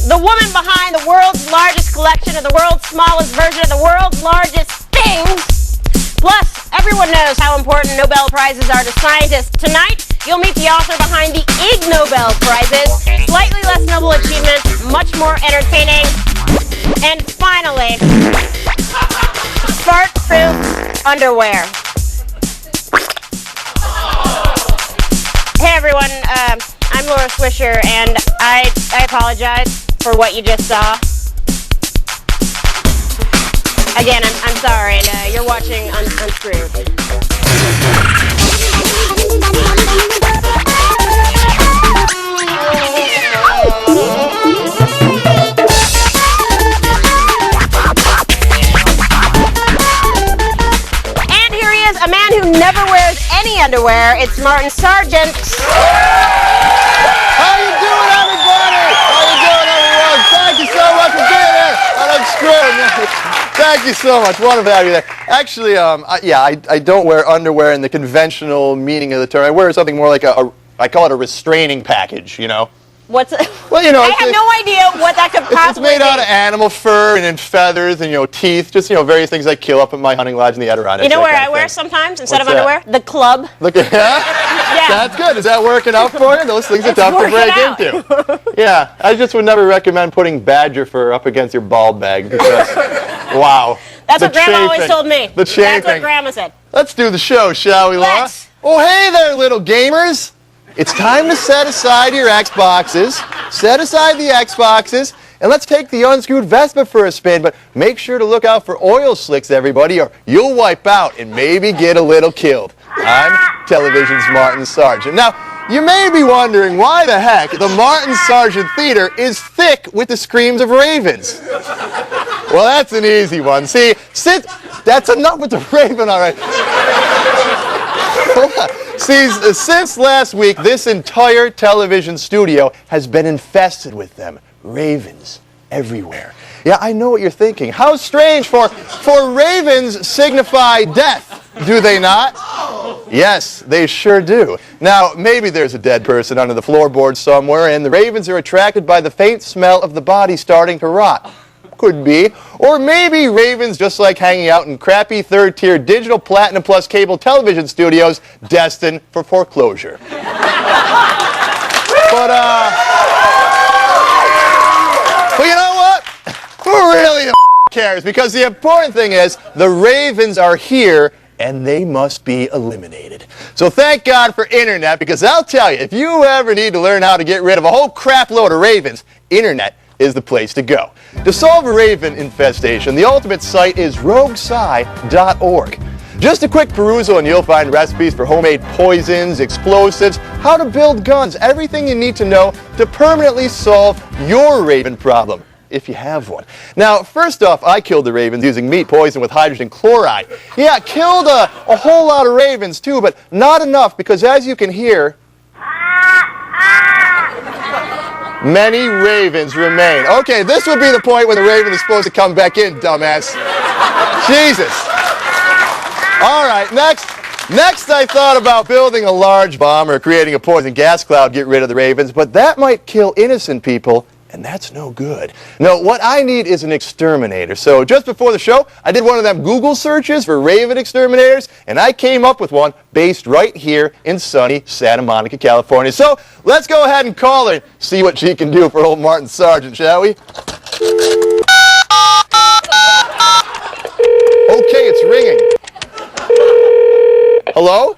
The woman behind the world's largest collection of the world's smallest version of the world's largest things. Plus, everyone knows how important Nobel Prizes are to scientists. Tonight, you'll meet the author behind the Ig Nobel Prizes. Slightly less noble achievement, much more entertaining. And finally, fart-proof underwear. Hey everyone, I'm Laura Swisher, and I apologize for what you just saw. Again, I'm sorry, and you're watching Unscrewed. And here he is, a man who never wears any underwear. It's Martin Sargent. How you doing, everybody? How you doing, everyone? Thank you so much for being here on Unscrewed. Thank you so much. Wonderful to have you there. Actually, I don't wear underwear in the conventional meaning of the term. I wear something more like I call it a restraining package, you know? What's it? Well, you know, I have no idea what that could possibly be. It's made out of animal fur and feathers and, teeth, just, various things I kill up at my hunting lodge in the Adirondacks. You know where I wear sometimes instead of underwear? The club. Look at that. Yeah. That's good. Is that working out for you? Those things are tough to break into. Yeah. I just would never recommend putting badger fur up against your ball bag because, wow. That's what Grandma always told me. The chafing. That's what Grandma said. Let's do the show, shall we, Laura? Let's. Oh, hey there, little gamers. It's time to set aside your Xboxes, set aside the Xboxes, and let's take the unscrewed Vespa for a spin, but make sure to look out for oil slicks, everybody, or you'll wipe out and maybe get a little killed. I'm television's Martin Sargent. Now, you may be wondering why the heck the Martin Sargent Theater is thick with the screams of ravens. Well, that's an easy one. See, that's enough with the raven, all right. See, since last week, this entire television studio has been infested with them. Ravens everywhere. Yeah, I know what you're thinking. How strange, for ravens signify death, do they not? Yes, they sure do. Now, maybe there's a dead person under the floorboards somewhere, and the ravens are attracted by the faint smell of the body starting to rot. Could be. Or maybe ravens just like hanging out in crappy third-tier digital platinum plus cable television studios destined for foreclosure. But you know what? Who really cares? Because the important thing is the ravens are here and they must be eliminated. So thank God for internet, because I'll tell you, if you ever need to learn how to get rid of a whole crap load of ravens, internet is the place to go. To solve a raven infestation, the ultimate site is roguesci.org. Just a quick perusal and you'll find recipes for homemade poisons, explosives, how to build guns, everything you need to know to permanently solve your raven problem, if you have one. Now, first off, I killed the ravens using meat poison with hydrogen chloride. Yeah, killed a whole lot of ravens too, but not enough, because as you can hear, many ravens remain. Okay, this would be the point where the raven is supposed to come back in, dumbass. Jesus. All right, next I thought about building a large bomb or creating a poison gas cloud to get rid of the ravens, but that might kill innocent people, and that's no good. No, what I need is an exterminator. So just before the show, I did one of them Google searches for raven exterminators, and I came up with one based right here in sunny Santa Monica, California. So let's go ahead and call her, see what she can do for old Martin Sargent, shall we? Okay, it's ringing. Hello?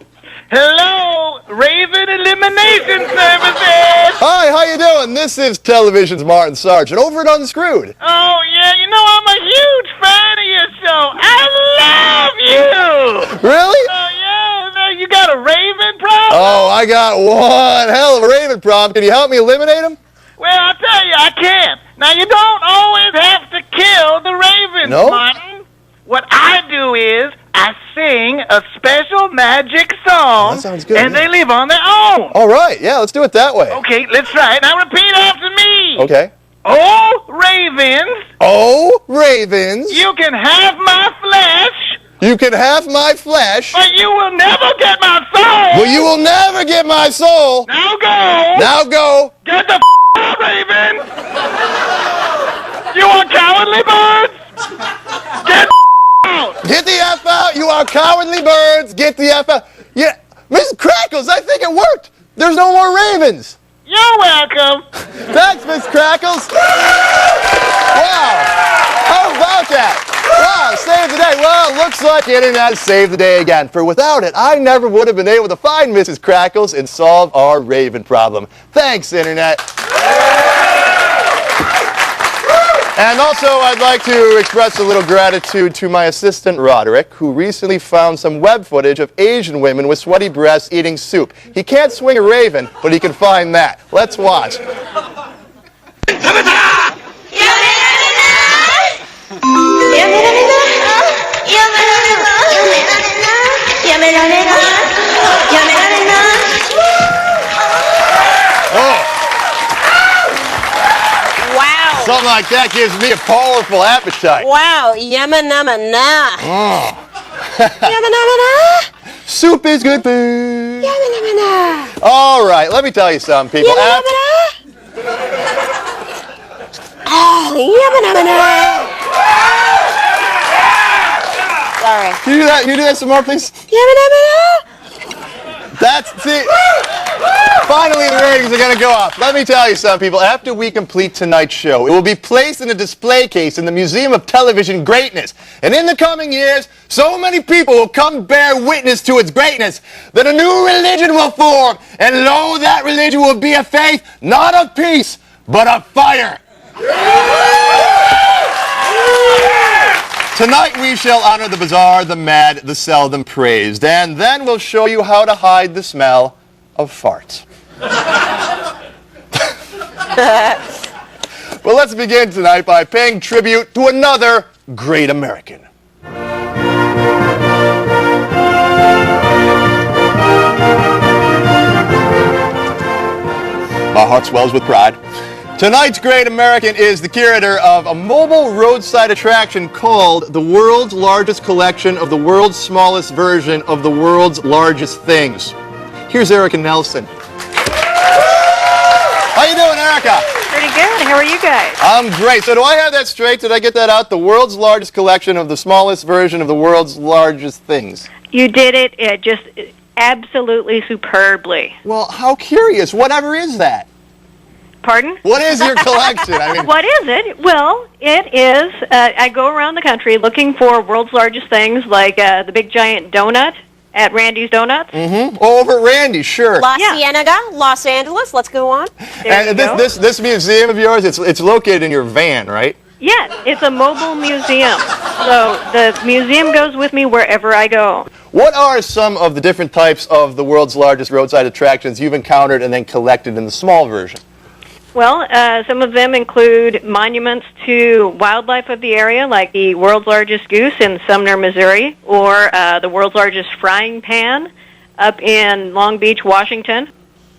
Hello, Raven Elimination Services! Hi, how you doing? This is television's Martin Sargent over at Unscrewed. Oh, yeah, I'm a huge fan of your show. I love you! Really? Oh, yeah, you got a raven problem? Oh, I got one hell of a raven problem. Can you help me eliminate him? Well, I'll tell you, I can't. Now, you don't always have to kill the ravens, No? Martin. What I do is I sing a special magic song, that sounds good, and yeah. they live on their own. All right, yeah, let's do it that way. Okay, let's try it. Now repeat after me. Okay. Oh, ravens. Oh, ravens. You can have my flesh. You can have my flesh. But you will never get my soul. Well, you will never get my soul. Now go. Now go. Get the out, Raven. cowardly birds! Get out! Get the F out, you are cowardly birds! Get the F out! Yeah, Mrs. Crackles, I think it worked! There's no more ravens! You're welcome! Thanks, Miss Crackles! Wow! How about that? Wow, save the day. Well, it looks like the internet saved the day again. For without it, I never would have been able to find Mrs. Crackles and solve our raven problem. Thanks, internet. And also, I'd like to express a little gratitude to my assistant, Roderick, who recently found some web footage of Asian women with sweaty breasts eating soup. He can't swing a raven, but he can find that. Let's watch. Wow. Something like that gives me a powerful appetite. Wow. Yumma numma nah. Oh. Yumma numma nah. Soup is good food. Yumma numma nah. All right, let me tell you something, people. Yumma numma nah. Oh, yumma numma nah. Sorry. Can you do that some more, please? Yumma numma nah. See, finally the ratings are going to go up. Let me tell you something, people. After we complete tonight's show, it will be placed in a display case in the Museum of Television Greatness. And in the coming years, so many people will come bear witness to its greatness that a new religion will form. And lo, that religion will be a faith not of peace, but of fire. Tonight we shall honor the bizarre, the mad, the seldom praised, and then we'll show you how to hide the smell of farts. Well, let's begin tonight by paying tribute to another great American. My heart swells with pride. Tonight's great American is the curator of a mobile roadside attraction called the world's largest collection of the world's smallest version of the world's largest things. Here's Erica Nelson. How you doing, Erica? Pretty good. How are you guys? I'm great. So do I have that straight? Did I get that out? The world's largest collection of the smallest version of the world's largest things. You did it just absolutely superbly. Well, how curious. Whatever is that? Pardon? What is your collection? I mean, what is it? Well, it is, I go around the country looking for world's largest things like the big giant donut at Randy's Donuts. Mm-hmm. Over at Randy's, sure. La Cienega, Los Angeles. Let's go on. And this museum of yours, it's located in your van, right? Yes, it's a mobile museum. So the museum goes with me wherever I go. What are some of the different types of the world's largest roadside attractions you've encountered and then collected in the small version? Well, some of them include monuments to wildlife of the area, like the world's largest goose in Sumner, Missouri, or the world's largest frying pan up in Long Beach, Washington.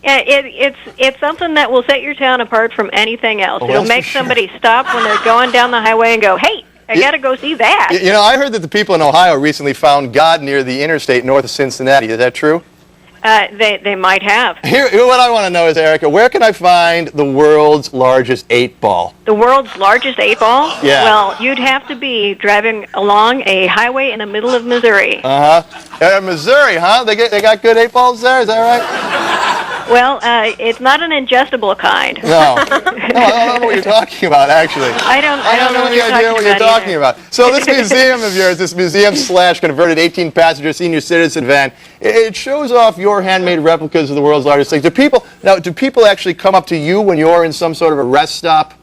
It's something that will set your town apart from anything else. It'll make somebody stop when they're going down the highway and go, hey, I got to go see that. You know, I heard that the people in Ohio recently found God near the interstate north of Cincinnati. Is that true? They might have. Here, what I want to know is, Erica, where can I find the world's largest 8-ball? The world's largest 8-ball? Yeah. Well, you'd have to be driving along a highway in the middle of Missouri. Missouri, huh? They got good 8-balls there, is that right? Well, it's not an ingestible kind. No. I don't know what you're talking about, actually. I don't know any idea what you're talking about. So this museum of yours, this museum/converted 18-passenger senior citizen van, it shows off your handmade replicas of the world's largest things. Do people actually come up to you when you're in some sort of a rest stop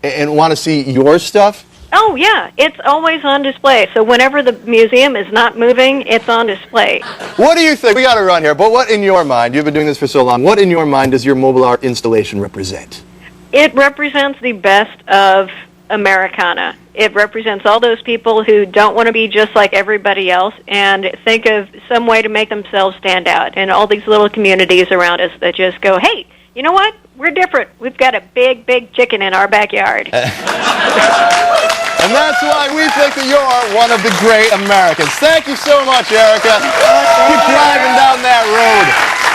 and want to see your stuff? Oh, yeah. It's always on display. So whenever the museum is not moving, it's on display. What do you think? We got to run here. But what in your mind, you've been doing this for so long, what in your mind does your mobile art installation represent? It represents the best of Americana. It represents all those people who don't want to be just like everybody else and think of some way to make themselves stand out. And all these little communities around us that just go, hey, you know what? We're different. We've got a big, big chicken in our backyard. And that's why we think that you're one of the great Americans. Thank you so much, Erica. Keep driving down that road.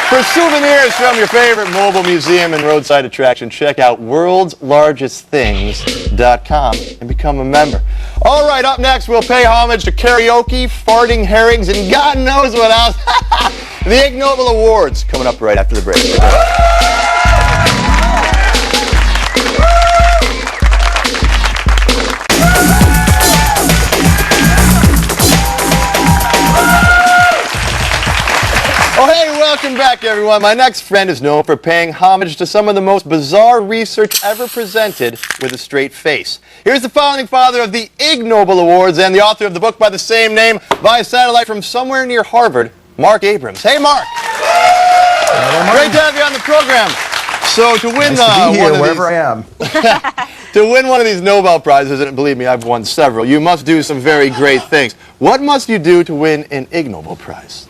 For souvenirs from your favorite mobile museum and roadside attraction, check out worldslargestthings.com and become a member. All right, up next, we'll pay homage to karaoke, farting herrings, and God knows what else. The Ig Nobel Awards coming up right after the break. Oh, hey, welcome back, everyone. My next friend is known for paying homage to some of the most bizarre research ever presented with a straight face. Here's the founding father of the Ig Nobel Awards and the author of the book by the same name via satellite from somewhere near Harvard, Mark Abrams. Hey, Mark. Great to have you on the program. So to win wherever I am. To win one of these Nobel Prizes, and believe me, I've won several, you must do some very great things. What must you do to win an Ig Nobel Prize?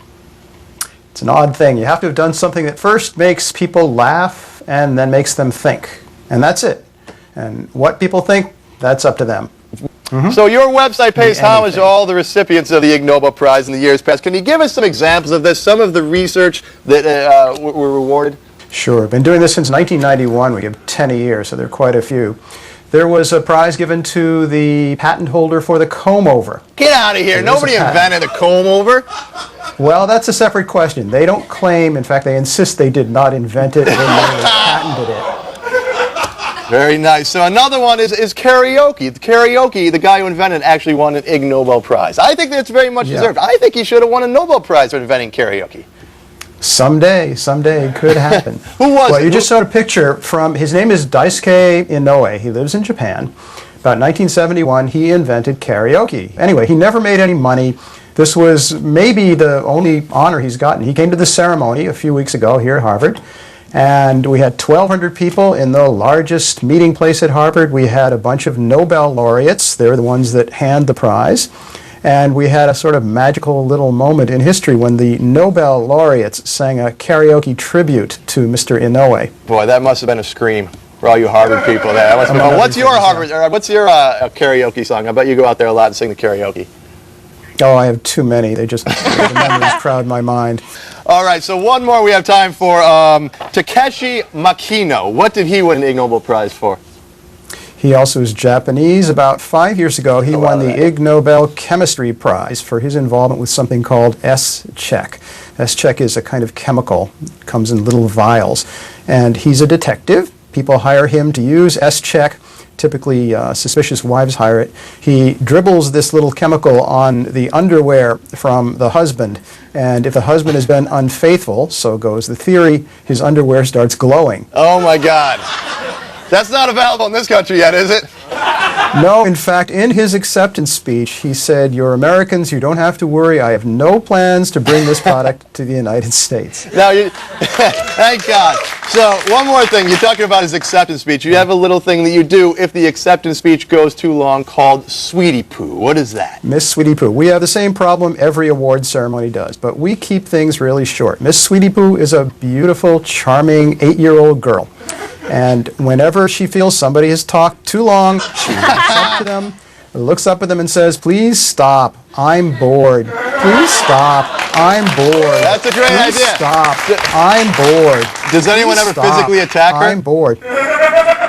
It's an odd thing. You have to have done something that first makes people laugh and then makes them think. And that's it. And what people think, that's up to them. Mm-hmm. So your website pays homage to all the recipients of the Ig Nobel Prize in the years past. Can you give us some examples of this, some of the research that were rewarded? Sure. I've been doing this since 1991. We give 10 a year, so there are quite a few. There was a prize given to the patent holder for the comb-over. Get out of here. Nobody invented a comb-over. Well, that's a separate question. They don't claim, in fact, they insist they did not invent it, they merely patented it. Very nice. So another one is karaoke. The guy who invented it actually won an Ig Nobel Prize. I think that's very much deserved. I think he should have won a Nobel Prize for inventing karaoke. Someday it could happen. Who was it? Well, you just saw a picture from, his name is Daisuke Inoue. He lives in Japan. About 1971, he invented karaoke. Anyway, he never made any money. This was maybe the only honor he's gotten. He came to the ceremony a few weeks ago here at Harvard, and we had 1,200 people in the largest meeting place at Harvard. We had a bunch of Nobel laureates. They're the ones that hand the prize. And we had a sort of magical little moment in history when the Nobel laureates sang a karaoke tribute to Mr. Inoue. Boy, that must have been a scream for all you Harvard people there. What's your karaoke song? I bet you go out there a lot and sing the karaoke. Oh, I have too many. The memories crowd my mind. All right, so one more we have time for. Takeshi Makino. What did he win an Ig Nobel Prize for? He also is Japanese. About 5 years ago, he won the Ig Nobel Chemistry Prize for his involvement with something called S-check. S-check is a kind of chemical. It comes in little vials. And he's a detective. People hire him to use S-check. Typically, suspicious wives hire it. He dribbles this little chemical on the underwear from the husband. And if the husband has been unfaithful, so goes the theory, his underwear starts glowing. Oh, my God. That's not available in this country yet, is it? No, in fact, in his acceptance speech, he said, "You're Americans, you don't have to worry. I have no plans to bring this product to the United States." Now, thank God. So, one more thing. You're talking about his acceptance speech. You have a little thing that you do if the acceptance speech goes too long called Sweetie Poo. What is that? Miss Sweetie Poo. We have the same problem every award ceremony does, but we keep things really short. Miss Sweetie Poo is a beautiful, charming 8-year-old girl. And whenever she feels somebody has talked too long, she looks up at them and says, "Please stop. I'm bored. Please stop. I'm bored. That's a great Please idea. Stop. I'm bored. Does anyone ever physically attack her? I'm bored."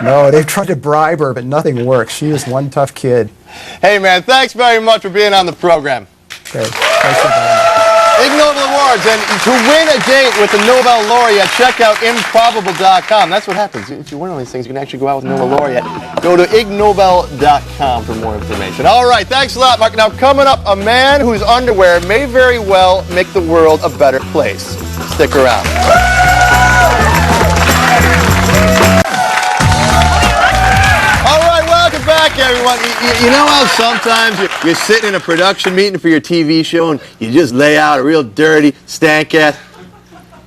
No, they've tried to bribe her, but nothing works. She is one tough kid. Hey, man, thanks very much for being on the program. Okay. Thanks for having me. Ig Nobel Awards, and to win a date with the Nobel laureate, check out improbable.com. That's what happens. If you win all these things, you can actually go out with Nobel laureate. Go to ignobel.com for more information. All right, thanks a lot, Mark. Now, coming up, a man whose underwear may very well make the world a better place. Stick around. Back, everyone. You know how sometimes you're sitting in a production meeting for your TV show and you just lay out a real dirty, stank-ass...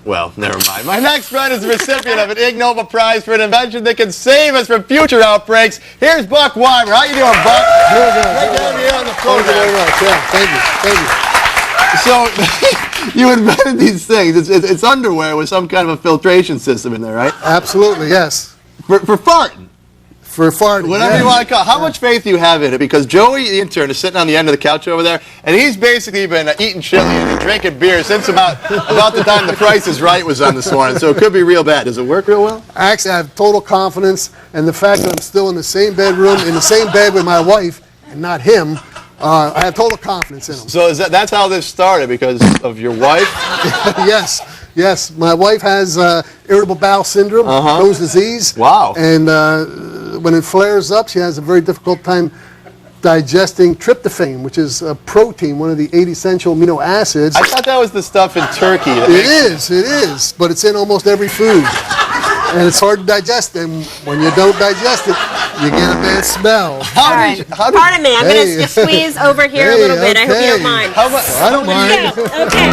Well, never mind. My next friend is the recipient of an Ig Nobel Prize for an invention that can save us from future outbreaks. Here's Buck Weimer. How you doing, Buck? Good. Great to have you here on the program. Thank you very much. Yeah, thank you. So, you invented these things. It's underwear with some kind of a filtration system in there, right? Absolutely, yes. For farting. For farting. Whatever you want to call it. How much faith do you have in it? Because Joey, the intern, is sitting on the end of the couch over there, and he's basically been eating chili and drinking beer since about the time The Price is Right was on this morning, so it could be real bad. Does it work real well? Actually, I have total confidence, and the fact that I'm still in the same bedroom, in the same bed with my wife, and not him, I have total confidence in him. So that's how this started, because of your wife? Yes. My wife has irritable bowel syndrome, Crohn's disease. Wow. And when it flares up, she has a very difficult time digesting tryptophan, which is a protein, one of the 8 essential amino acids. I thought that was the stuff in turkey. It is, but it's in almost every food. And it's hard to digest, and when you don't digest it, you get a bad smell. Pardon me, I'm going to just squeeze over here a little bit. I hope you don't mind. I don't mind. Okay.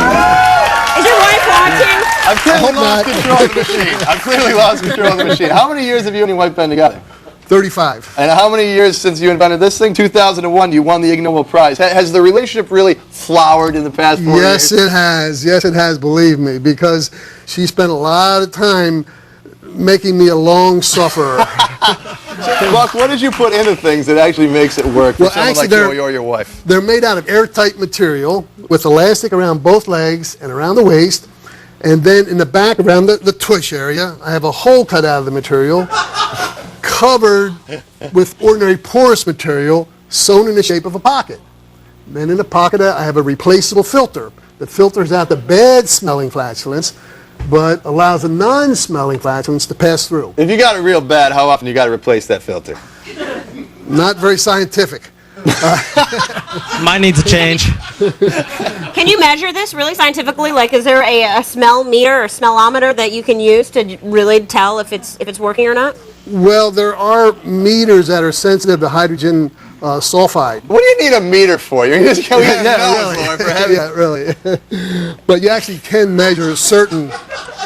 Is your wife watching? I've clearly lost control of the machine. I've clearly lost control of the machine. How many years have you and your wife been together? 35. And how many years since you invented this thing? 2001, you won the Ig Nobel Prize. Has the relationship really flowered in the past 4 years? Yes, it has. Yes, it has, believe me, because she spent a lot of time making me a long sufferer. Buck, what did you put into things that actually makes it work for someone like Joey or your wife? They're made out of airtight material with elastic around both legs and around the waist. And then in the back, around the tush area, I have a hole cut out of the material, covered with ordinary porous material, sewn in the shape of a pocket. Then in the pocket, I have a replaceable filter that filters out the bad-smelling flatulence, but allows the non-smelling flatulence to pass through. If you got it real bad, how often you got to replace that filter? Not very scientific. Mine needs a change. Can you measure this really scientifically? Like, is there a smell meter or smellometer that you can use to really tell if it's working or not? Well, there are meters that are sensitive to hydrogen sulfide. What do you need a meter for? You're just going really. But you actually can measure certain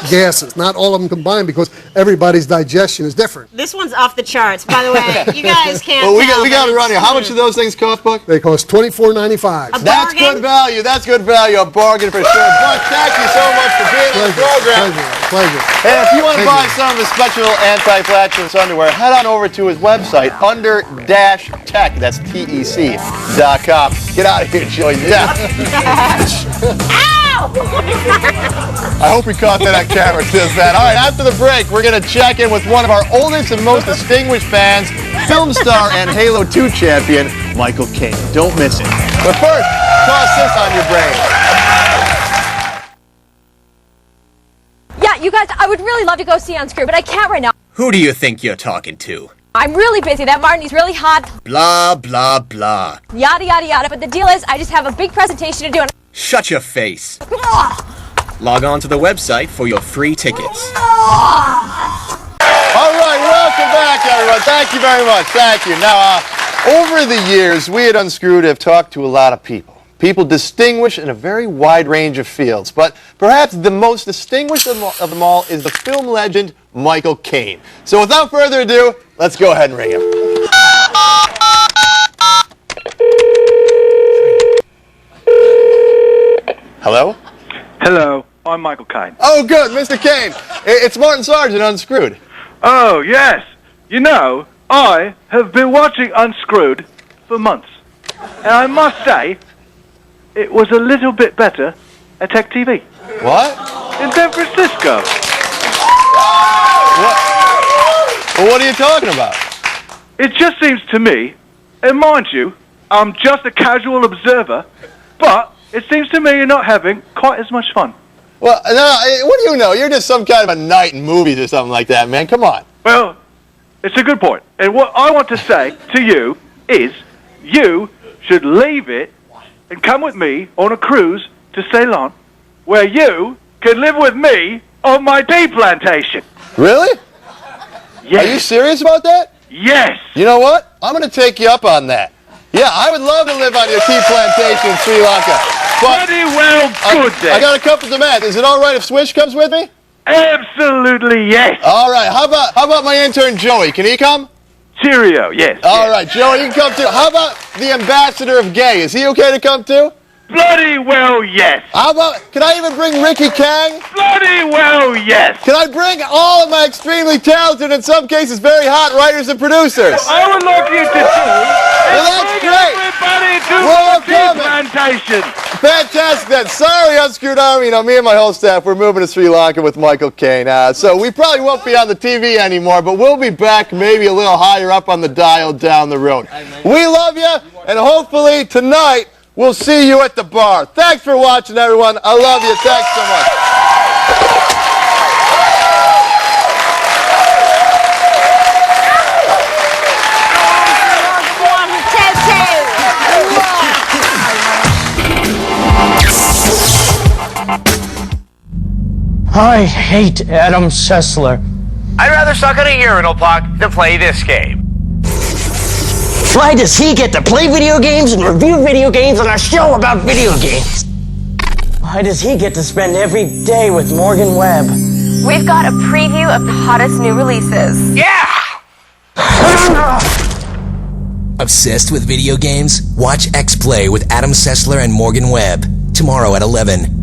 gases, not all of them combined, because everybody's digestion is different. This one's off the charts, by the way. You guys can't. Well, we got to run here. How much do those things cost, Buck? They cost $24.95. That's good value. That's good value. A bargain for sure. Buck, thank you so much for being on the program. Pleasure. And if you want to buy some of his special anti-flatulence underwear, head on over to his website, under-tech. That's TEC.com. Get out of here, Joey. Yeah. Ow! I hope we caught that on camera. Feels bad. All right, after the break, we're going to check in with one of our oldest and most distinguished fans, film star and Halo 2 champion, Michael Caine. Don't miss it. But first, toss this on your brain. Yeah, you guys, I would really love to go see Unscrewed, but I can't right now. Who do you think you're talking to? I'm really busy. That Martin, he's really hot. Blah, blah, blah. Yada, yada, yada. But the deal is, I just have a big presentation to do. Shut your face. Log on to the website for your free tickets. All right, welcome back, everyone. Thank you very much. Thank you. Now, over the years, we at Unscrewed have talked to a lot of people. People distinguished in a very wide range of fields. But perhaps the most distinguished of them all is the film legend, Michael Caine. So without further ado, let's go ahead and ring him. Hello? Hello, I'm Michael Caine. Oh, good, Mr. Caine. It's Martin Sargent, Unscrewed. Oh, yes. You know, I have been watching Unscrewed for months. And I must say, it was a little bit better at Tech TV. What? In San Francisco. What? Well, what are you talking about? It just seems to me, and mind you, I'm just a casual observer, but it seems to me you're not having quite as much fun. Well, no, what do you know? You're just some kind of a knight in movies or something like that, man. Come on. Well, it's a good point. And what I want to say to you is you should leave it and come with me on a cruise to Ceylon, where you can live with me on my tea plantation. Really? Yes. Are you serious about that? Yes. You know what? I'm going to take you up on that. Yeah, I would love to live on your tea plantation in Sri Lanka. But pretty well good then. I got a couple demands. Is it all right if Swish comes with me? Absolutely yes. All right. How about my intern Joey? Can he come? Cheerio, yes. All right, Joey, you can come too. How about the ambassador of gay? Is he okay to come too? Bloody well, yes. How about, can I even bring Ricky Kang? Bloody well, yes. Can I bring all of my extremely talented, in some cases very hot writers and producers? I would like you to do Well, that's great. everybody to Well, the tea plantation. Fantastic then. Sorry, Unscrewed Army. You know, me and my whole staff, we're moving to Sri Lanka with Michael Caine. So we probably won't be on the TV anymore, but we'll be back maybe a little higher up on the dial down the road. We love you, and hopefully tonight we'll see you at the bar. Thanks for watching, everyone. I love you. Thanks so much. I hate Adam Sessler. I'd rather suck on a urinal block than play this game. Why does he get to play video games and review video games on a show about video games? Why does he get to spend every day with Morgan Webb? We've got a preview of the hottest new releases. Yeah! Obsessed with video games? Watch X Play with Adam Sessler and Morgan Webb tomorrow at 11.